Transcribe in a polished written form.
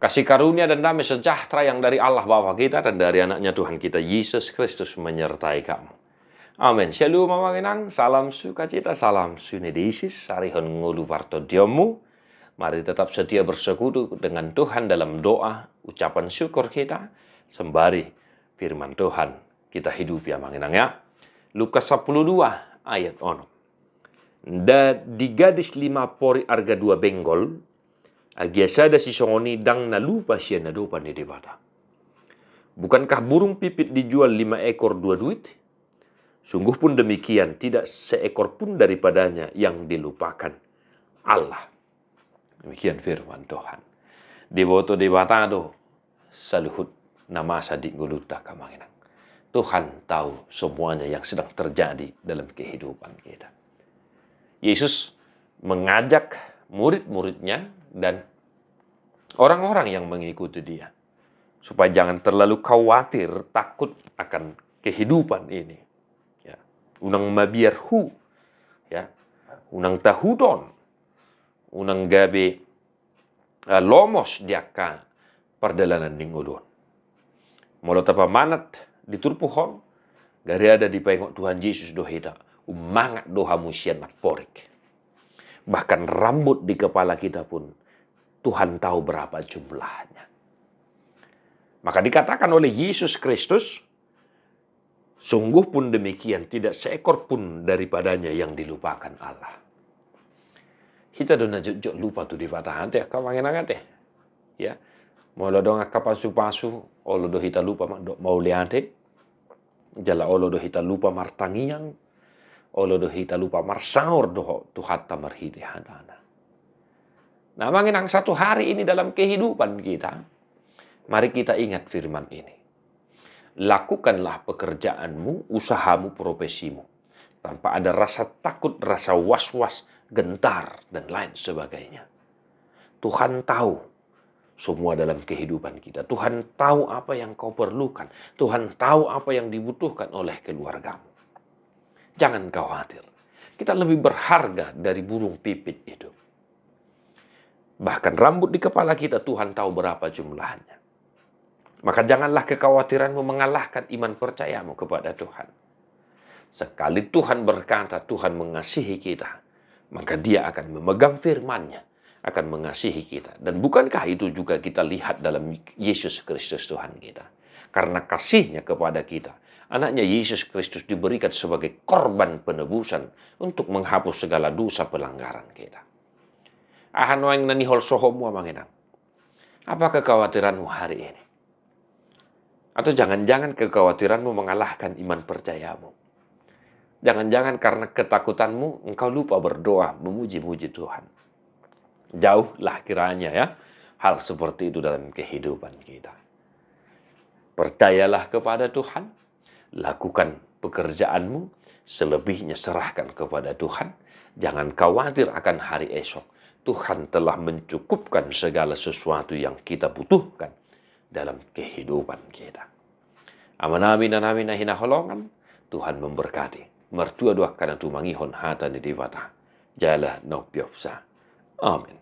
Kasih karunia dan damai sejahtera yang dari Allah Bapa kita dan dari anaknya Tuhan kita Yesus Kristus menyertai kamu. Amin. Shalom mamanginang, salam sukacita, salam sunedisis, sarihon ngulu parto diomu. Mari tetap setia bersekutu dengan Tuhan dalam doa, ucapan syukur kita, sembari firman Tuhan kita hidup ya manginang ya. Lukas 12 ayat 6. Da di gadis 5 pori arga 2 benggol, agiasada si songoni dang nalupa siya na dopan ni debata. Bukankah burung pipit dijual 5 ekor 2 duit? Sungguh pun demikian, tidak seekor pun daripadanya yang dilupakan Allah. Demikian firman Tuhan. Devoto debatado saluhut nama sadik guluta kamanginang. Tuhan tahu semuanya yang sedang terjadi dalam kehidupan kita. Yesus mengajak murid-muridnya dan orang-orang yang mengikuti dia supaya jangan terlalu khawatir, takut akan kehidupan ini. Ya. Unang mabiarhu, ya, unang tahudon, unang gabi lomos diaka perdalanan ning ulun. Molo tapa manat diturpuhon, gari ada di pengok Tuhan Yesus dohita, umangat doha musian porik. Bahkan rambut di kepala kita pun Tuhan tahu berapa jumlahnya. Maka dikatakan oleh Yesus Kristus, sungguh pun demikian, tidak seekor pun daripadanya yang dilupakan Allah. Kita dona jok lupa tu di patah hati, kawangan teh. Ya. Molo dong kapasu-pasu, olo do hita lupa mau liate. Jala olo do hita lupa martangiang, olo do hita lupa marsaur do tuhata marhidi hadana. Nah, manginang satu hari ini dalam kehidupan kita, mari kita ingat firman ini. Lakukanlah pekerjaanmu, usahamu, profesimu, tanpa ada rasa takut, rasa was-was, gentar, dan lain sebagainya. Tuhan tahu semua dalam kehidupan kita. Tuhan tahu apa yang kau perlukan. Tuhan tahu apa yang dibutuhkan oleh keluargamu. Jangan khawatir. Kita lebih berharga dari burung pipit itu. Bahkan rambut di kepala kita Tuhan tahu berapa jumlahnya. Maka janganlah kekhawatiranmu mengalahkan iman percayamu kepada Tuhan. Sekali Tuhan berkata Tuhan mengasihi kita, maka dia akan memegang firman-Nya, akan mengasihi kita. Dan bukankah itu juga kita lihat dalam Yesus Kristus Tuhan kita? Karena kasih-Nya kepada kita, anaknya Yesus Kristus diberikan sebagai korban penebusan untuk menghapus segala dosa pelanggaran kita. Ahan wang nanihol sohomu amanginang. Apa kekhawatiranmu hari ini? Atau jangan-jangan kekhawatiranmu mengalahkan iman percayamu? Jangan-jangan karena ketakutanmu engkau lupa berdoa, memuji-muji Tuhan. Jauhlah kiranya ya hal seperti itu dalam kehidupan kita. Percayalah kepada Tuhan, lakukan pekerjaanmu, selebihnya serahkan kepada Tuhan. Jangan khawatir akan hari esok. Tuhan telah mencukupkan segala sesuatu yang kita butuhkan dalam kehidupan kita. Amin amin dan amin hinaholongan. Tuhan memberkati. Mertua doa karena tu mangihon hata ni dewata. Jala no piopsa. Amin.